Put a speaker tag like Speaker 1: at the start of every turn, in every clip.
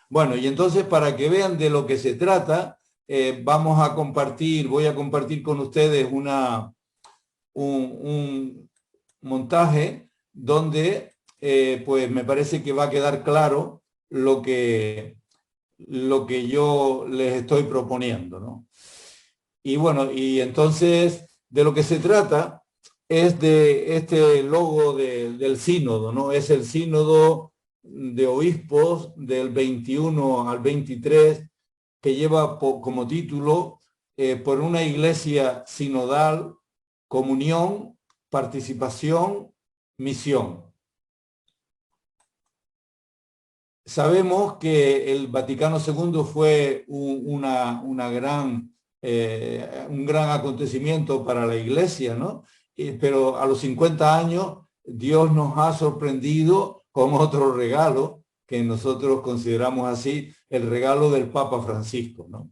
Speaker 1: Bueno, y entonces para que vean de lo que se trata, voy a compartir con ustedes un montaje donde pues me parece que va a quedar claro lo que yo les estoy proponiendo, ¿no? Y bueno, y entonces de lo que se trata es de este logo del sínodo, ¿no? Es el sínodo de obispos del 21 al 23 que lleva como título por una iglesia sinodal, comunión, participación, misión. Sabemos que el Vaticano II fue un gran acontecimiento para la Iglesia, ¿no? Pero a los 50 años Dios nos ha sorprendido con otro regalo que nosotros consideramos así, el regalo del Papa Francisco, ¿no?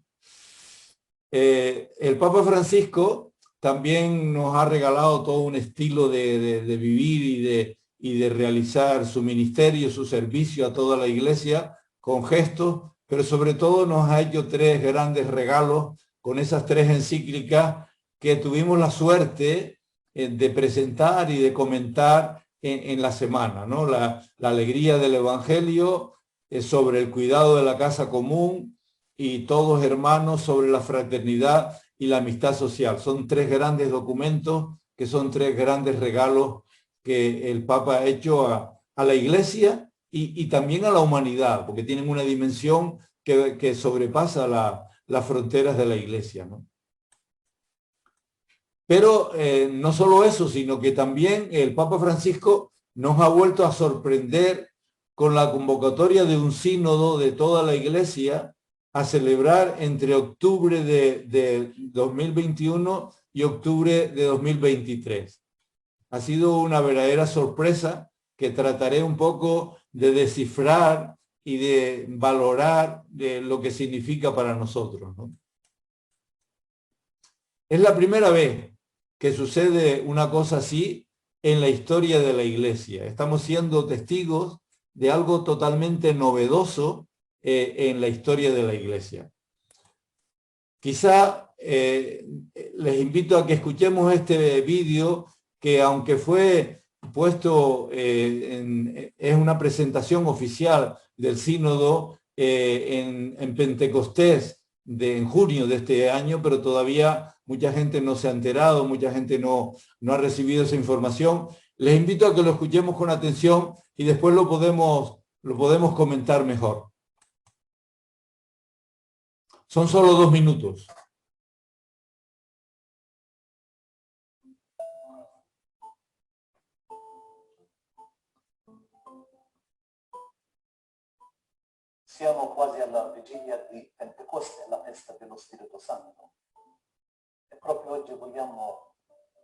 Speaker 1: El Papa Francisco también nos ha regalado todo un estilo de vivir y de realizar su ministerio, su servicio a toda la Iglesia con gestos, pero sobre todo nos ha hecho tres grandes regalos con esas tres encíclicas que tuvimos la suerte de presentar y de comentar en la semana, ¿no? La alegría del Evangelio, sobre el cuidado de la casa común, y todos hermanos, sobre la fraternidad y la amistad social. Son tres grandes documentos que son tres grandes regalos que el Papa ha hecho a la Iglesia y también a la humanidad, porque tienen una dimensión que sobrepasa las fronteras de la Iglesia, ¿no? Pero no solo eso, sino que también el Papa Francisco nos ha vuelto a sorprender con la convocatoria de un sínodo de toda la Iglesia a celebrar entre octubre de 2021 y octubre de 2023. Ha sido una verdadera sorpresa que trataré un poco de descifrar y de valorar de lo que significa para nosotros, ¿no? Es la primera vez que sucede una cosa así en la historia de la Iglesia. Estamos siendo testigos de algo totalmente novedoso en la historia de la Iglesia. Quizá les invito a que escuchemos este vídeo que, aunque fue puesto, es una presentación oficial del sínodo en Pentecostés en junio de este año, pero todavía mucha gente no se ha enterado, mucha gente no ha recibido esa información. Les invito a que lo escuchemos con atención y después lo podemos comentar mejor. Son solo 2 minutos.
Speaker 2: Siamo quasi alla vigilia di Pentecoste, la festa dello Spirito Santo. E proprio oggi vogliamo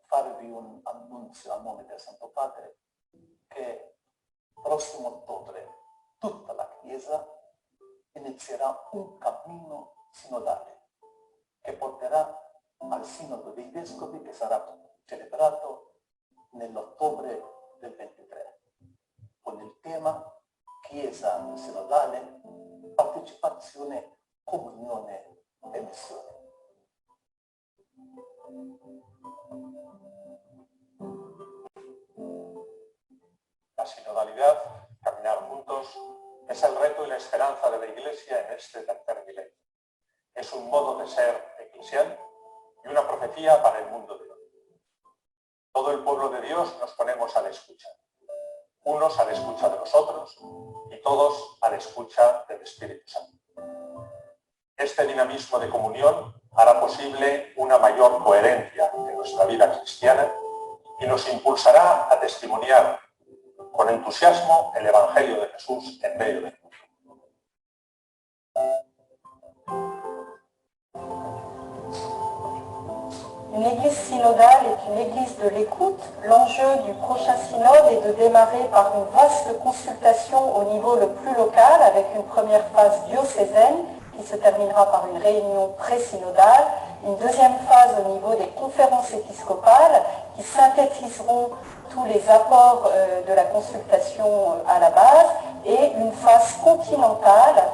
Speaker 2: farvi un annunzio a nome del Santo Padre che prossimo ottobre tutta la Chiesa inizierà un cammino sinodale che porterà al Sinodo dei Vescovi che sarà celebrato nell'ottobre del 23 con il tema Chiesa sinodale, partecipazione, comunione e missione.
Speaker 3: La sinodalidad, caminar juntos, es el reto y la esperanza de la Iglesia en este tercer milenio. Es un modo de ser eclesial y una profecía para el mundo de hoy. Todo el pueblo de Dios nos ponemos a la escucha. Unos a la escucha de los otros y todos a la escucha del Espíritu Santo. Este dinamismo de comunión hará posible una mayor coherencia en nuestra vida cristiana y nos impulsará a testimoniar con entusiasmo el Evangelio de Jesús en medio del mundo.
Speaker 4: Une église synodale est une église de l'écoute. L'enjeu du prochain synode est de démarrer par une vaste consultation au niveau le plus local avec une première phase diocésaine qui se terminera par une réunion pré-synodale, une deuxième phase au niveau des conférences épiscopales qui synthétiseront tous les apports de la consultation à la base et une phase continentale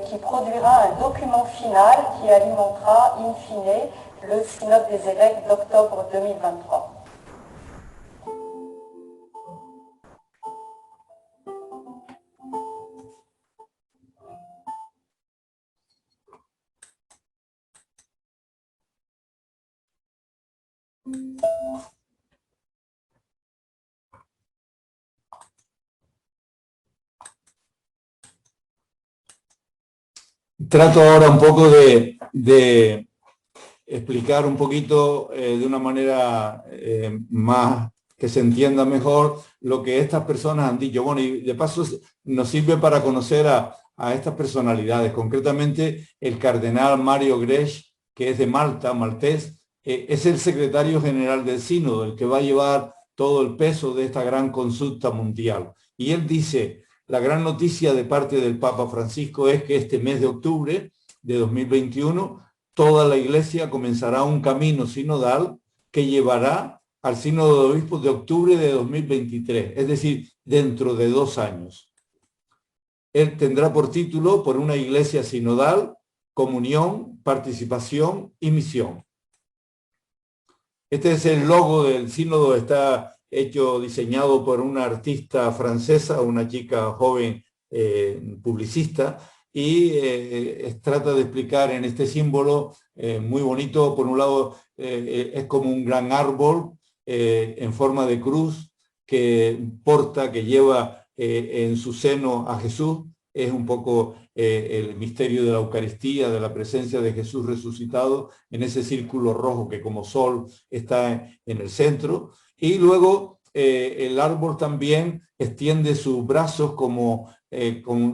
Speaker 4: qui produira un document final qui alimentera in fine le synode des évêques d'octobre 2023.
Speaker 1: Trato ahora un poco de explicar un poquito de una manera más que se entienda mejor lo que estas personas han dicho. Bueno, y de paso nos sirve para conocer a estas personalidades, concretamente el cardenal Mario Grech, que es de Malta, maltés, es el secretario general del sínodo, el que va a llevar todo el peso de esta gran consulta mundial. Y él dice: la gran noticia de parte del Papa Francisco es que este mes de octubre de 2021 toda la Iglesia comenzará un camino sinodal que llevará al Sínodo de Obispos de octubre de 2023, es decir, dentro de 2 años. Él tendrá por título Por una Iglesia sinodal, comunión, participación y misión. Este es el logo del sínodo, está diseñado por una artista francesa, una chica joven publicista, y trata de explicar en este símbolo muy bonito. Por un lado es como un gran árbol en forma de cruz que porta, que lleva en su seno a Jesús. Es un poco el misterio de la Eucaristía, de la presencia de Jesús resucitado en ese círculo rojo que como sol está en el centro. Y luego el árbol también extiende sus brazos como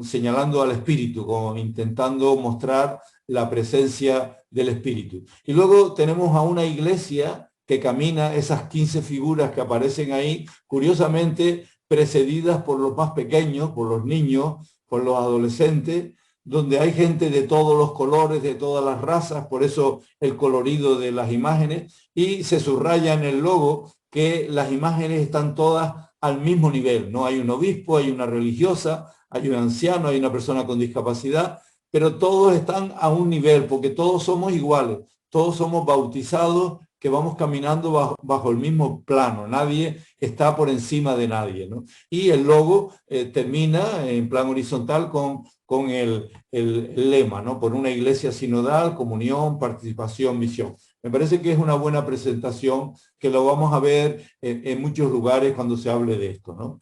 Speaker 1: señalando al Espíritu, como intentando mostrar la presencia del Espíritu. Y luego tenemos a una iglesia que camina, esas 15 figuras que aparecen ahí, curiosamente precedidas por los más pequeños, por los niños, por los adolescentes, donde hay gente de todos los colores, de todas las razas, por eso el colorido de las imágenes, y se subraya en el logo que las imágenes están todas al mismo nivel. No hay un obispo, hay una religiosa, hay un anciano, hay una persona con discapacidad, pero todos están a un nivel, porque todos somos iguales, todos somos bautizados, que vamos caminando bajo el mismo plano, nadie está por encima de nadie, ¿no? Y el logo termina en plan horizontal con el lema, ¿no? Por una iglesia sinodal, comunión, participación, misión. Me parece que es una buena presentación, que lo vamos a ver en muchos lugares cuando se hable de esto, ¿no?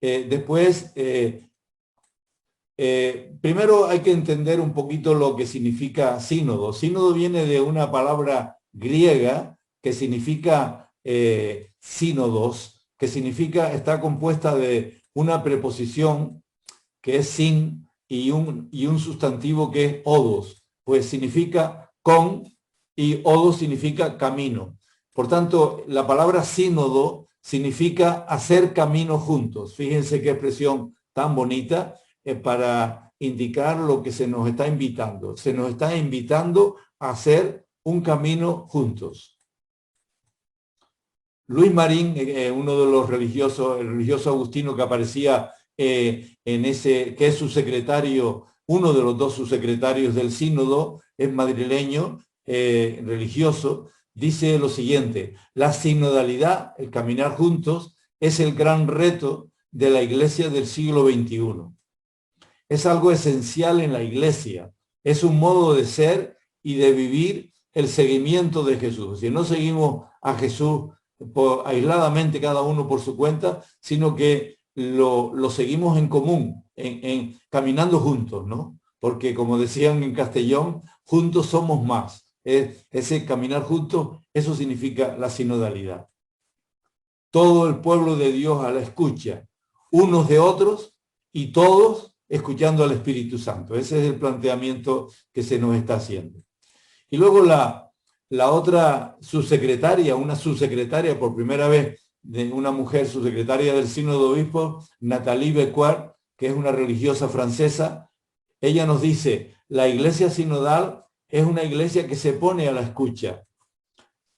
Speaker 1: Después, primero hay que entender un poquito lo que significa sínodo. Sínodo viene de una palabra griega que significa sínodos, que significa, está compuesta de una preposición que es sin y un sustantivo que es odos, pues significa con, y odos significa camino. Por tanto, la palabra sínodo significa hacer camino juntos. Fíjense qué expresión tan bonita para indicar lo que se nos está invitando. Se nos está invitando a hacer un camino juntos. Luis Marín, uno de los religiosos, el religioso agustino que aparecía en ese, que es su secretario, uno de los 2 subsecretarios del sínodo, es madrileño, religioso, dice lo siguiente: la sinodalidad, el caminar juntos, es el gran reto de la iglesia del siglo XXI. Es algo esencial en la iglesia, es un modo de ser y de vivir el seguimiento de Jesús. Si no seguimos a Jesús aisladamente cada uno por su cuenta, sino que lo seguimos en común, caminando juntos, ¿no? Porque como decían en Castellón, juntos somos más. Ese caminar juntos, eso significa la sinodalidad. Todo el pueblo de Dios a la escucha, unos de otros, y todos escuchando al Espíritu Santo. Ese es el planteamiento que se nos está haciendo. Y luego la otra subsecretaria, una subsecretaria por primera vez, de una mujer subsecretaria del Sínodo de Obispos, Nathalie Becquart, que es una religiosa francesa. Ella nos dice: la iglesia sinodal es una iglesia que se pone a la escucha.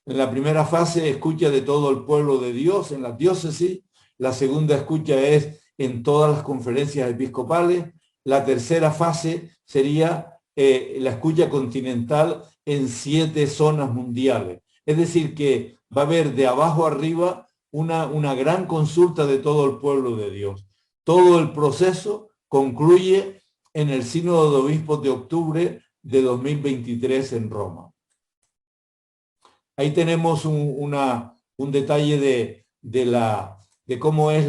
Speaker 1: En la primera fase, escucha de todo el pueblo de Dios en la diócesis. La segunda escucha es en todas las conferencias episcopales. la tercera fase sería la escucha continental en 7 zonas mundiales. Es decir, que va a haber de abajo arriba una gran consulta de todo el pueblo de Dios. Todo el proceso concluye en el Sínodo de Obispos de octubre de 2023 en Roma. Ahí tenemos un detalle de cómo es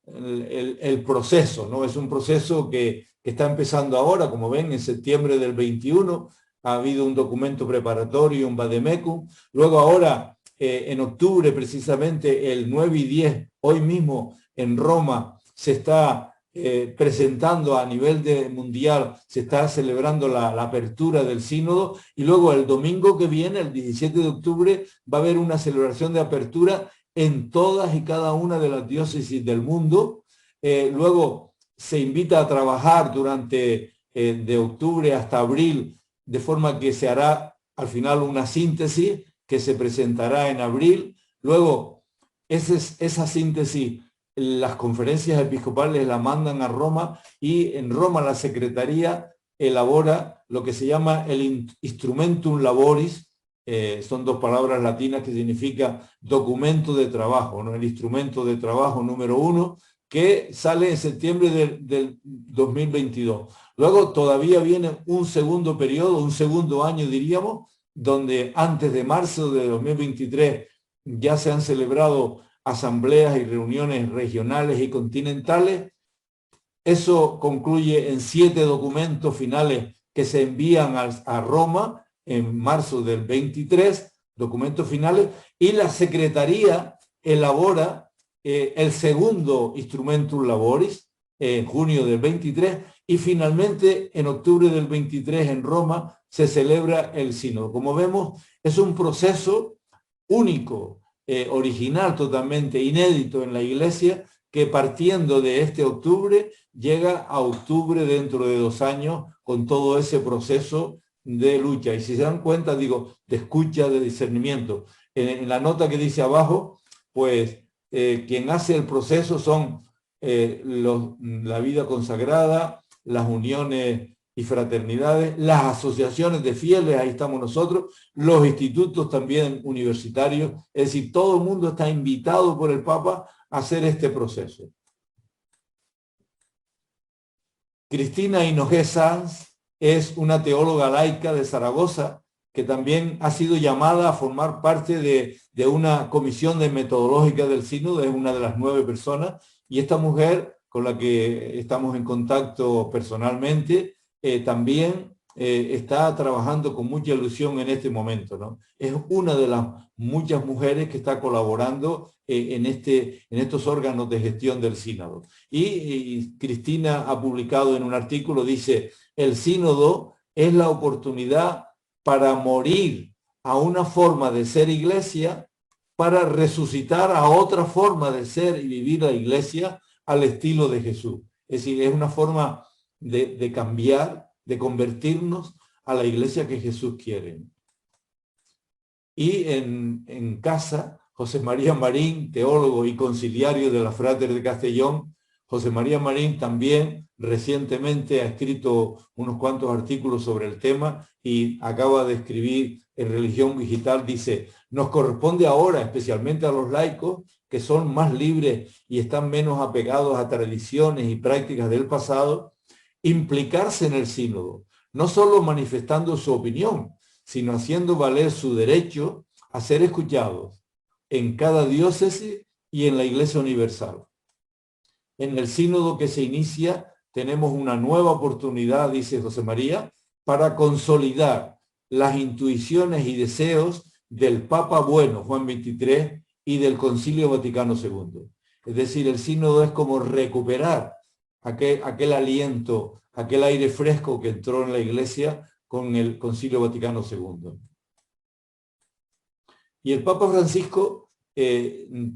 Speaker 1: el proceso, ¿no? Es un proceso que está empezando ahora, como ven, en septiembre del 21 ha habido un documento preparatorio, un vademecum. Luego ahora, en octubre, precisamente el 9 y 10, hoy mismo en Roma, se está presentando a nivel mundial, se está celebrando la apertura del sínodo, y luego el domingo que viene, el 17 de octubre, va a haber una celebración de apertura en todas y cada una de las diócesis del mundo. Luego se invita a trabajar durante de octubre hasta abril, de forma que se hará al final una síntesis que se presentará en abril. Luego esa síntesis, las conferencias episcopales la mandan a Roma, y en Roma la Secretaría elabora lo que se llama el Instrumentum Laboris. Son 2 palabras latinas que significa documento de trabajo, ¿no? El instrumento de trabajo número 1, que sale en septiembre del 2022. Luego todavía viene un segundo periodo, un segundo año diríamos, donde antes de marzo de 2023 ya se han celebrado asambleas y reuniones regionales y continentales. Eso concluye en 7 documentos finales que se envían a Roma en marzo del 23, documentos finales, y la Secretaría elabora el segundo Instrumentum Laboris en junio del 23, y finalmente en octubre del 23 en Roma se celebra el sínodo. Como vemos, es un proceso único, original, totalmente inédito en la Iglesia, que partiendo de este octubre llega a octubre dentro de 2 años, con todo ese proceso de lucha. Y si se dan cuenta, digo, de escucha, de discernimiento. En la nota que dice abajo, pues quien hace el proceso son la vida consagrada, las uniones y fraternidades, las asociaciones de fieles, ahí estamos nosotros, los institutos también universitarios, es decir, todo el mundo está invitado por el Papa a hacer este proceso. Cristina Hinojé Sanz es una teóloga laica de Zaragoza, que también ha sido llamada a formar parte de una comisión de metodológica del sínodo, es una de las 9 personas, y esta mujer, con la que estamos en contacto personalmente, también está trabajando con mucha ilusión en este momento, ¿no? Es una de las muchas mujeres que está colaborando en estos órganos de gestión del sínodo. Y Cristina ha publicado en un artículo, dice, el sínodo es la oportunidad para morir a una forma de ser iglesia, para resucitar a otra forma de ser y vivir la iglesia al estilo de Jesús. Es decir, es una forma de cambiar, de convertirnos a la iglesia que Jesús quiere. Y en casa, José María Marín, teólogo y conciliario de la Frater de Castellón, José María Marín también recientemente ha escrito unos cuantos artículos sobre el tema y acaba de escribir en Religión Digital, dice, nos corresponde ahora, especialmente a los laicos, que son más libres y están menos apegados a tradiciones y prácticas del pasado, implicarse en el sínodo, no solo manifestando su opinión, sino haciendo valer su derecho a ser escuchados en cada diócesis y en la Iglesia Universal. En el sínodo que se inicia tenemos una nueva oportunidad, dice José María, para consolidar las intuiciones y deseos del Papa Bueno, Juan XXIII, y del Concilio Vaticano II. Es decir, el sínodo es como recuperar aquel aliento, aquel aire fresco que entró en la Iglesia con el Concilio Vaticano II. Y el Papa Francisco,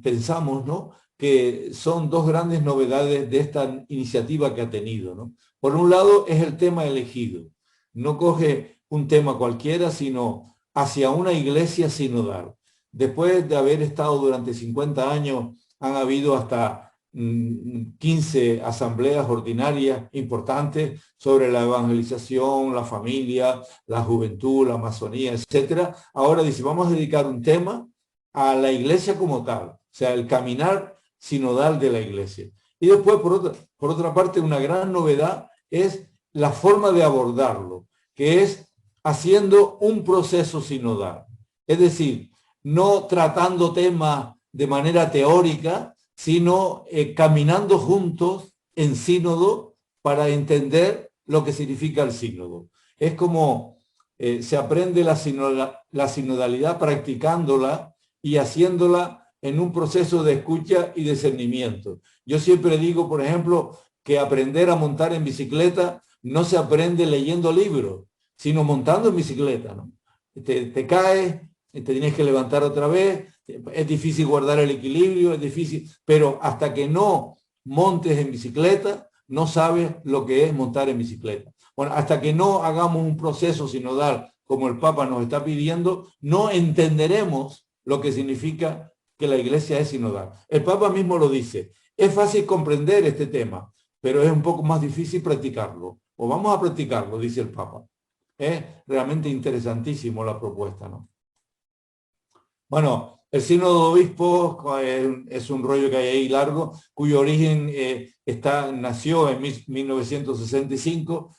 Speaker 1: pensamos, ¿no?, que son 2 grandes novedades de esta iniciativa que ha tenido, ¿no? Por un lado es el tema elegido. No coge un tema cualquiera, sino hacia una iglesia sinodal. Después de haber estado durante 50 años, han habido hasta 15 asambleas ordinarias importantes sobre la evangelización, la familia, la juventud, la masonía, etcétera. Ahora dice, vamos a dedicar un tema a la iglesia como tal, o sea, el caminar sinodal de la iglesia. Y después, por otra parte, una gran novedad es la forma de abordarlo, que es haciendo un proceso sinodal. Es decir, no tratando temas de manera teórica, sino caminando juntos en sínodo para entender lo que significa el sínodo. Es como se aprende la sinodalidad practicándola y haciéndola en un proceso de escucha y discernimiento. Yo siempre digo, por ejemplo, que aprender a montar en bicicleta no se aprende leyendo libros, sino montando en bicicleta, ¿no? Te caes, te tienes que levantar otra vez, es difícil guardar el equilibrio, es difícil, pero hasta que no montes en bicicleta, no sabes lo que es montar en bicicleta. Bueno, hasta que no hagamos un proceso sinodal como el Papa nos está pidiendo, no entenderemos lo que significa que la iglesia es sinodal. El Papa mismo lo dice, es fácil comprender este tema, pero es un poco más difícil practicarlo. O vamos a practicarlo, dice el Papa. Es realmente interesantísimo la propuesta, ¿no? Bueno, el sínodo de obispos es un rollo que hay ahí largo, cuyo origen nació en 1965,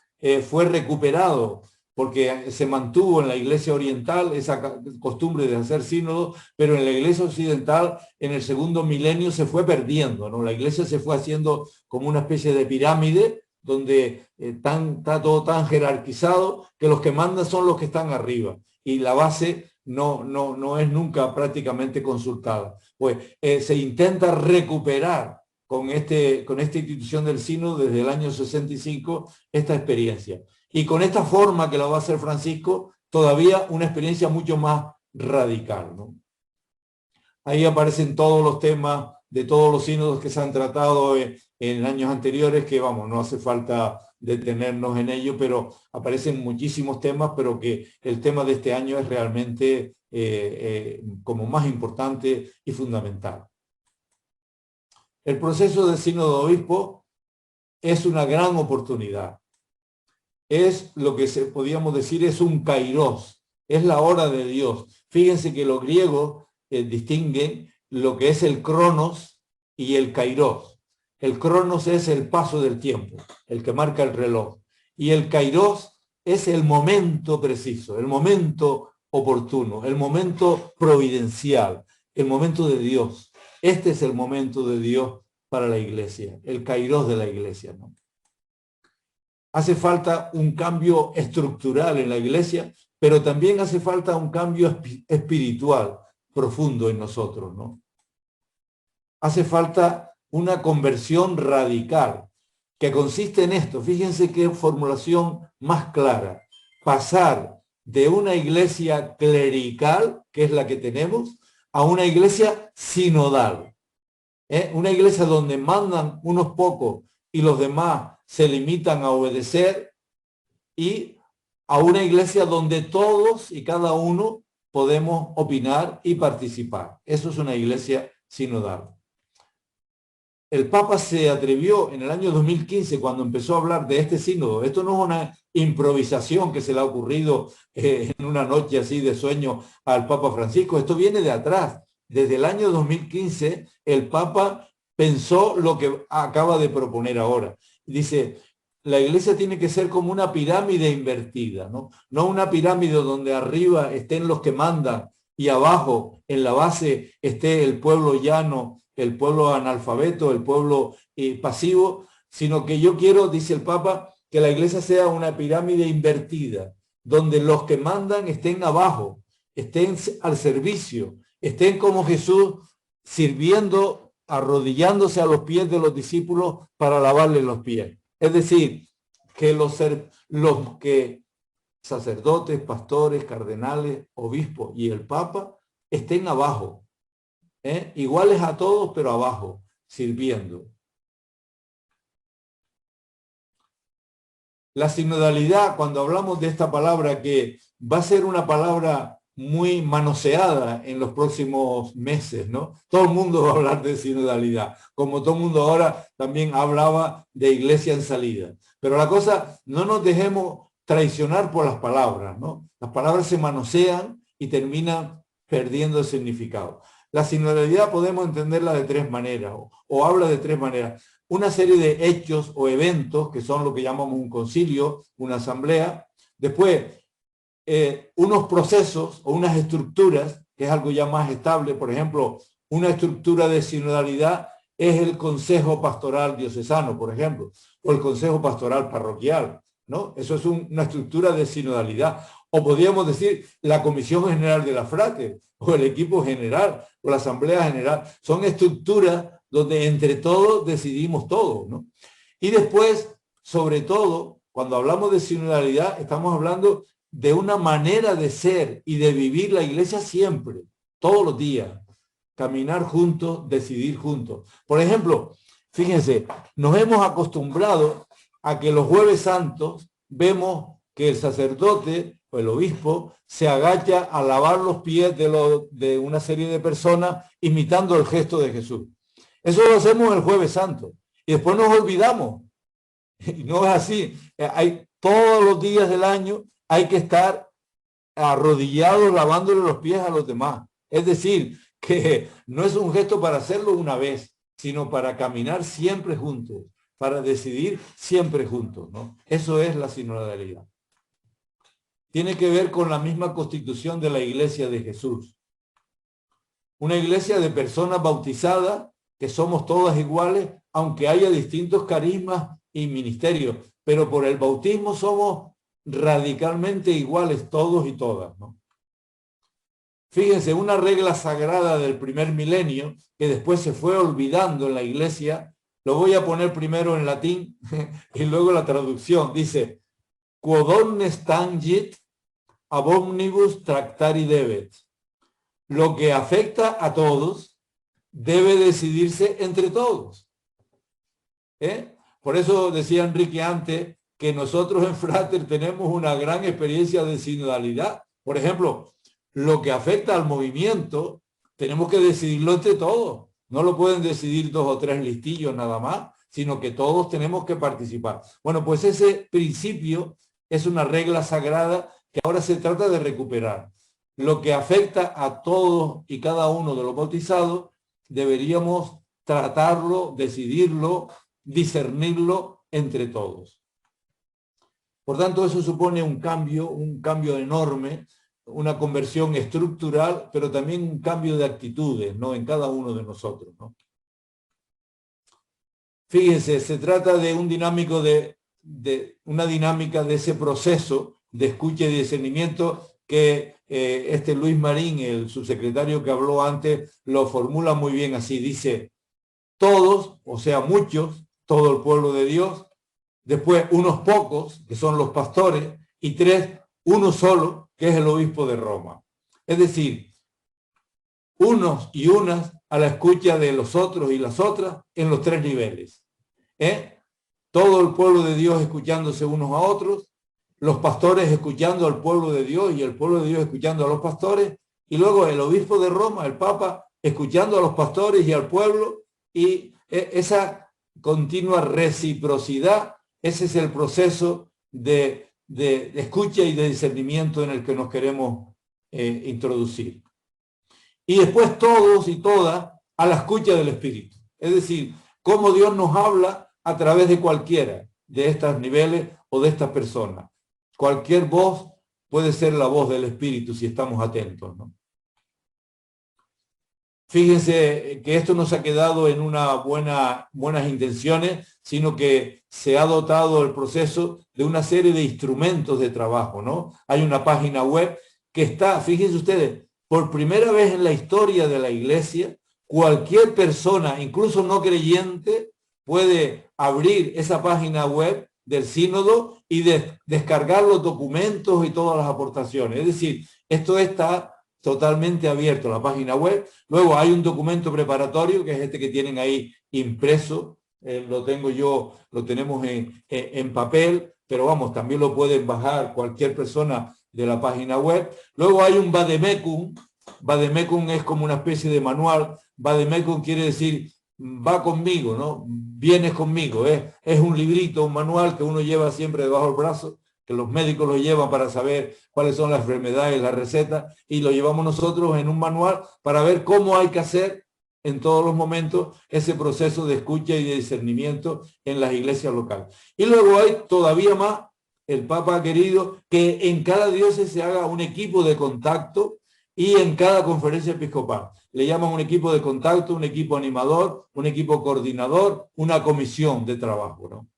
Speaker 1: fue recuperado porque se mantuvo en la iglesia oriental esa costumbre de hacer sínodo, pero en la iglesia occidental en el segundo milenio se fue perdiendo, ¿no? La iglesia se fue haciendo como una especie de pirámide donde está todo tan jerarquizado que los que mandan son los que están arriba y la base no es nunca prácticamente consultada. Pues se intenta recuperar con esta institución del sínodo desde el año 65 esta experiencia. Y con esta forma que la va a hacer Francisco, todavía una experiencia mucho más radical, ¿no? Ahí aparecen todos los temas de todos los sínodos que se han tratado en años anteriores, que vamos, no hace falta detenernos en ello, pero aparecen muchísimos temas, pero que el tema de este año es realmente como más importante y fundamental. El proceso del sínodo de obispo es una gran oportunidad. Es lo que podríamos decir es un kairos, es la hora de Dios. Fíjense que los griegos distinguen lo que es el cronos y el kairos. El cronos es el paso del tiempo, el que marca el reloj. Y el kairos es el momento preciso, el momento oportuno, el momento providencial, el momento de Dios. Este es el momento de Dios para la iglesia, el kairos de la iglesia, ¿no? Hace falta un cambio estructural en la iglesia, pero también hace falta un cambio espiritual profundo en nosotros, ¿no? Hace falta una conversión radical, que consiste en esto. Fíjense qué formulación más clara. Pasar de una iglesia clerical, que es la que tenemos, a una iglesia sinodal. Una iglesia donde mandan unos pocos y los demás se limitan a obedecer, y a una iglesia donde todos y cada uno podemos opinar y participar. Eso es una iglesia sinodal. El Papa se atrevió en el año 2015, cuando empezó a hablar de este sínodo. Esto no es una improvisación que se le ha ocurrido en una noche así de sueño al Papa Francisco. Esto viene de atrás. Desde el año 2015, el Papa pensó lo que acaba de proponer ahora. Dice, la iglesia tiene que ser como una pirámide invertida, ¿no? No una pirámide donde arriba estén los que mandan y abajo, en la base, esté el pueblo llano, el pueblo analfabeto, el pueblo pasivo, sino que yo quiero, dice el Papa, que la iglesia sea una pirámide invertida, donde los que mandan estén abajo, estén al servicio, estén como Jesús sirviendo, arrodillándose a los pies de los discípulos para lavarles los pies. Es decir, que los que sacerdotes, pastores, cardenales, obispos y el Papa estén abajo, iguales a todos, pero abajo, sirviendo. La sinodalidad, cuando hablamos de esta palabra, que va a ser una palabra muy manoseada en los próximos meses, ¿no? Todo el mundo va a hablar de sinodalidad, como todo el mundo ahora también hablaba de iglesia en salida. Pero la cosa, no nos dejemos traicionar por las palabras, ¿no? Las palabras se manosean y terminan perdiendo el significado. La sinodalidad podemos entenderla de tres maneras, o habla de tres maneras. Una serie de hechos o eventos, que son lo que llamamos un concilio, una asamblea. Después, unos procesos o unas estructuras, que es algo ya más estable. Por ejemplo, una estructura de sinodalidad es el Consejo Pastoral Diocesano, por ejemplo, o el Consejo Pastoral Parroquial, ¿no? Eso es una estructura de sinodalidad. O podríamos decir la Comisión General de la Frate, o el equipo general, o la Asamblea General. Son estructuras donde entre todos decidimos todo, ¿no? Y después, sobre todo, cuando hablamos de sinodalidad, estamos hablando de una manera de ser y de vivir la iglesia siempre, todos los días. Caminar juntos, decidir juntos. Por ejemplo, fíjense, nos hemos acostumbrado a que los jueves santos vemos que el sacerdote o el obispo se agacha a lavar los pies de una serie de personas imitando el gesto de Jesús. Eso lo hacemos el jueves santo y después nos olvidamos. Y no es así. Todos los días del año hay que estar arrodillados lavándole los pies a los demás. Es decir, que no es un gesto para hacerlo una vez, sino para caminar siempre juntos, para decidir siempre juntos, ¿no? Eso es la sinodalidad. Tiene que ver con la misma constitución de la Iglesia de Jesús. Una iglesia de personas bautizadas, que somos todas iguales, aunque haya distintos carismas y ministerios, pero por el bautismo somos radicalmente iguales todos y todas, ¿no? Fíjense, una regla sagrada del primer milenio, que después se fue olvidando en la iglesia, lo voy a poner primero en latín y luego la traducción, dice, quod omnes tangit, ab omnibus tractari debet. Lo que afecta a todos debe decidirse entre todos. Por eso decía Enrique antes que nosotros en Frater tenemos una gran experiencia de sinodalidad. Por ejemplo, lo que afecta al movimiento, tenemos que decidirlo entre todos. No lo pueden decidir 2 o 3 listillos nada más, sino que todos tenemos que participar. Bueno, pues ese principio es una regla sagrada que ahora se trata de recuperar. Lo que afecta a todos y cada uno de los bautizados, deberíamos tratarlo, decidirlo, discernirlo entre todos. Por tanto, eso supone un cambio enorme, una conversión estructural, pero también un cambio de actitudes, ¿no? En cada uno de nosotros, ¿no? Fíjense, se trata de una dinámica de ese proceso de escucha y discernimiento que Luis Marín, el subsecretario que habló antes, lo formula muy bien así. Dice, todos, o sea, muchos, todo el pueblo de Dios, después unos pocos, que son los pastores, y 3, uno solo, que es el obispo de Roma. Es decir, unos y unas a la escucha de los otros y las otras en los 3 niveles. Todo el pueblo de Dios escuchándose unos a otros, los pastores escuchando al pueblo de Dios y el pueblo de Dios escuchando a los pastores, y luego el obispo de Roma, el Papa, escuchando a los pastores y al pueblo, y esa continua reciprocidad, ese es el proceso de escucha y de discernimiento en el que nos queremos introducir. Y después todos y todas a la escucha del Espíritu. Es decir, cómo Dios nos habla a través de cualquiera de estos niveles o de estas personas. Cualquier voz puede ser la voz del Espíritu si estamos atentos, ¿no? Fíjense que esto no se ha quedado en buenas intenciones, sino que se ha dotado el proceso de una serie de instrumentos de trabajo, ¿no? Hay una página web que está, fíjense ustedes, por primera vez en la historia de la Iglesia, cualquier persona, incluso no creyente, puede abrir esa página web del sínodo y descargar los documentos y todas las aportaciones. Es decir, esto está totalmente abierto, la página web. Luego hay un documento preparatorio, que es este que tienen ahí impreso. Lo tengo yo, lo tenemos en papel, pero vamos, también lo pueden bajar cualquier persona de la página web. Luego hay un vademecum. Vademecum es como una especie de manual. Vademecum quiere decir va conmigo, ¿no? Vienes conmigo. Es un librito, un manual que uno lleva siempre debajo del brazo, que los médicos lo llevan para saber cuáles son las enfermedades, las recetas, y lo llevamos nosotros en un manual para ver cómo hay que hacer en todos los momentos ese proceso de escucha y de discernimiento en las iglesias locales. Y luego hay todavía más, el Papa ha querido que en cada diócesis se haga un equipo de contacto y en cada conferencia episcopal. Le llaman un equipo de contacto, un equipo animador, un equipo coordinador, una comisión de trabajo, ¿no?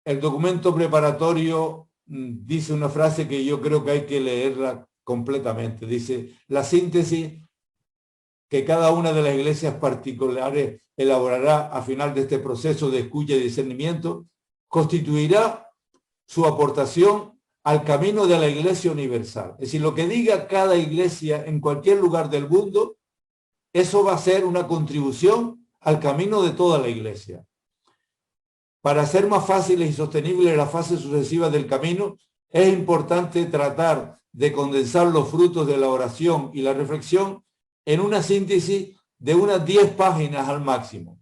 Speaker 1: El documento preparatorio dice una frase que yo creo que hay que leerla completamente. Dice, la síntesis que cada una de las iglesias particulares elaborará a final de este proceso de escucha y discernimiento constituirá su aportación al camino de la iglesia universal. Es decir, lo que diga cada iglesia en cualquier lugar del mundo, eso va a ser una contribución al camino de toda la iglesia. Para hacer más fáciles y sostenibles las fases sucesivas del camino, es importante tratar de condensar los frutos de la oración y la reflexión en una síntesis de unas 10 páginas al máximo.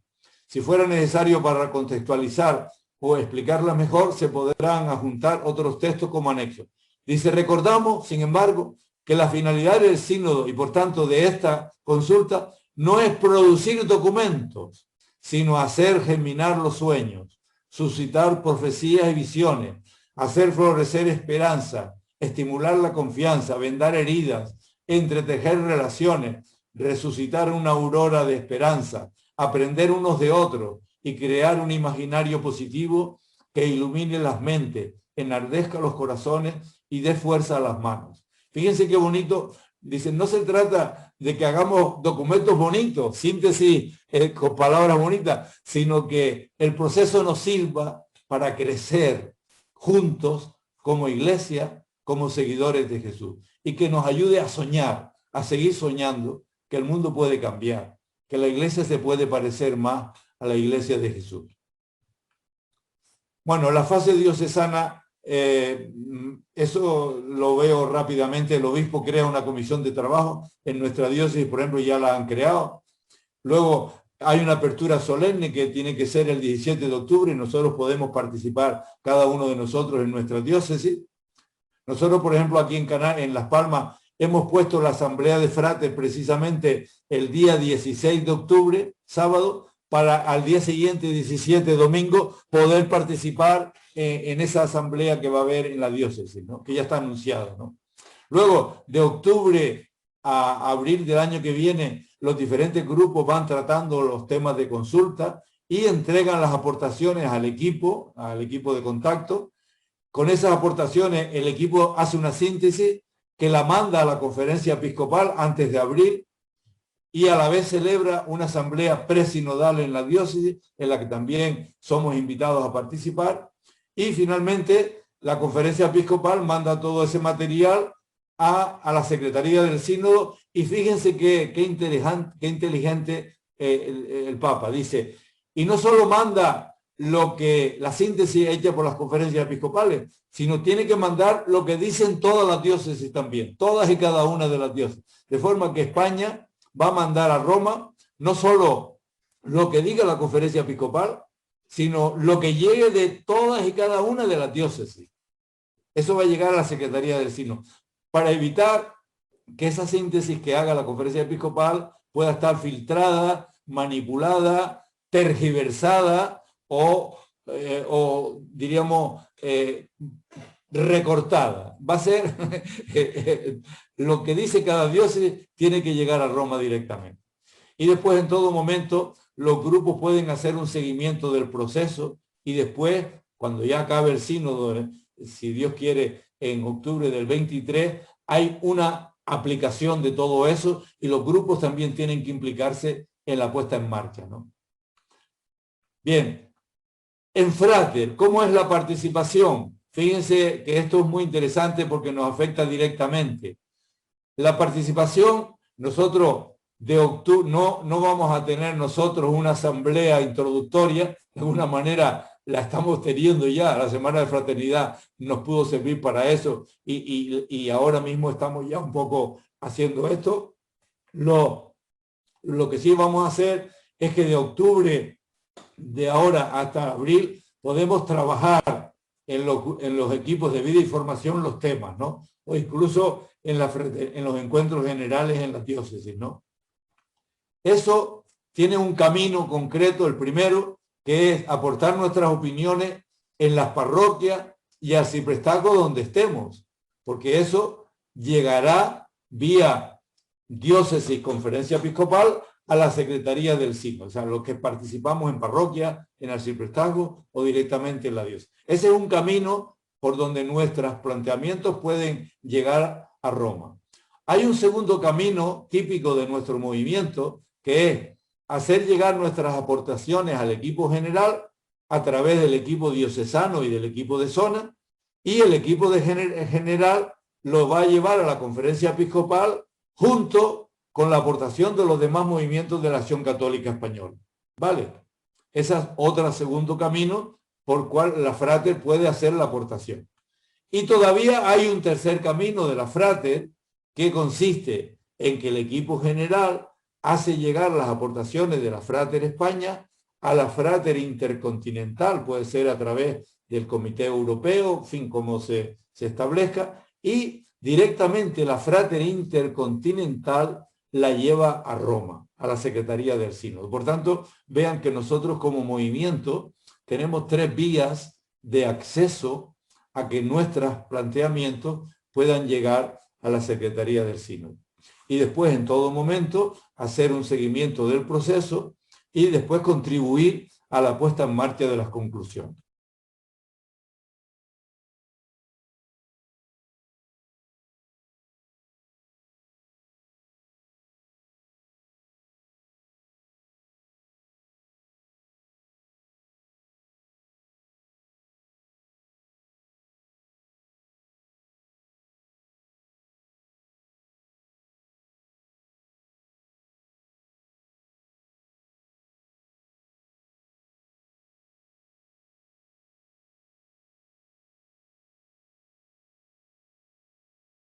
Speaker 1: Si fuera necesario para contextualizar o explicarlas mejor, se podrán adjuntar otros textos como anexos. Dice, recordamos, sin embargo, que la finalidad del sínodo y por tanto de esta consulta no es producir documentos, sino hacer germinar los sueños, suscitar profecías y visiones, hacer florecer esperanza, estimular la confianza, vendar heridas, entretejer relaciones, resucitar una aurora de esperanza, aprender unos de otros y crear un imaginario positivo que ilumine las mentes, enardezca los corazones y dé fuerza a las manos. Fíjense qué bonito. Dicen, no se trata de que hagamos documentos bonitos, síntesis con palabras bonitas, sino que el proceso nos sirva para crecer juntos como iglesia, como seguidores de Jesús, y que nos ayude a soñar, a seguir soñando que el mundo puede cambiar, que la iglesia se puede parecer más a la iglesia de Jesús. Bueno, la fase diocesana, eso lo veo rápidamente. El obispo crea una comisión de trabajo. En nuestra diócesis, por ejemplo, ya la han creado. Luego hay una apertura solemne que tiene que ser el 17 de octubre y nosotros podemos participar, cada uno de nosotros, en nuestra diócesis. Nosotros, por ejemplo, aquí en Las Palmas, hemos puesto la asamblea de fratres precisamente el día 16 de octubre, sábado, para al día siguiente, 17, domingo, poder participar en esa asamblea que va a haber en la diócesis, ¿no? Que ya está anunciada, ¿no? Luego, de octubre a abril del año que viene, los diferentes grupos van tratando los temas de consulta y entregan las aportaciones al equipo de contacto. Con esas aportaciones, el equipo hace una síntesis que la manda a la conferencia episcopal antes de abril y a la vez celebra una asamblea presinodal en la diócesis, en la que también somos invitados a participar. Y finalmente, la conferencia episcopal manda todo ese material a la Secretaría del Sínodo. Y fíjense qué inteligente el Papa. Dice, y no solo manda la síntesis hecha por las conferencias episcopales, sino tiene que mandar lo que dicen todas las diócesis también, todas y cada una de las diócesis. De forma que España va a mandar a Roma no solo lo que diga la conferencia episcopal, sino lo que llegue de todas y cada una de las diócesis. Eso va a llegar a la Secretaría del Sínodo, para evitar que esa síntesis que haga la conferencia episcopal pueda estar filtrada, manipulada, tergiversada o diríamos, recortada. Va a ser lo que dice cada diócesis tiene que llegar a Roma directamente. Y después, en todo momento, los grupos pueden hacer un seguimiento del proceso y después, cuando ya acabe el sínodo, si Dios quiere, en octubre del 23, hay una aplicación de todo eso y los grupos también tienen que implicarse en la puesta en marcha, ¿no? Bien, en Frater, ¿cómo es la participación? Fíjense que esto es muy interesante porque nos afecta directamente. La participación, nosotros de octubre no vamos a tener nosotros una asamblea introductoria, de una manera la estamos teniendo ya. La Semana de Fraternidad nos pudo servir para eso y ahora mismo estamos ya un poco haciendo esto. Lo que sí vamos a hacer es que de octubre, de ahora hasta abril, podemos trabajar en los equipos de vida y formación los temas, ¿no? O incluso en los encuentros generales en las diócesis, ¿no? Eso tiene un camino concreto, el primero, que es aportar nuestras opiniones en las parroquias y arciprestazgos donde estemos, porque eso llegará vía diócesis, conferencia episcopal, a la Secretaría del Sínodo, o sea, los que participamos en parroquia, en arciprestazgo o directamente en la diócesis. Ese es un camino por donde nuestros planteamientos pueden llegar a Roma. Hay un segundo camino típico de nuestro movimiento, que es hacer llegar nuestras aportaciones al equipo general a través del equipo diocesano y del equipo de zona, y el equipo de general lo va a llevar a la conferencia episcopal junto con la aportación de los demás movimientos de la Acción Católica Española. ¿Vale? Ese es otro segundo camino por cual la Frater puede hacer la aportación. Y todavía hay un tercer camino de la Frater que consiste en que el equipo general hace llegar las aportaciones de la Frater España a la Frater Intercontinental, puede ser a través del Comité Europeo, en fin, como se establezca, y directamente la Frater Intercontinental la lleva a Roma, a la Secretaría del Sínodo. Por tanto, vean que nosotros como movimiento tenemos 3 vías de acceso a que nuestros planteamientos puedan llegar a la Secretaría del Sínodo. Y después, en todo momento, hacer un seguimiento del proceso y después contribuir a la puesta en marcha de las conclusiones.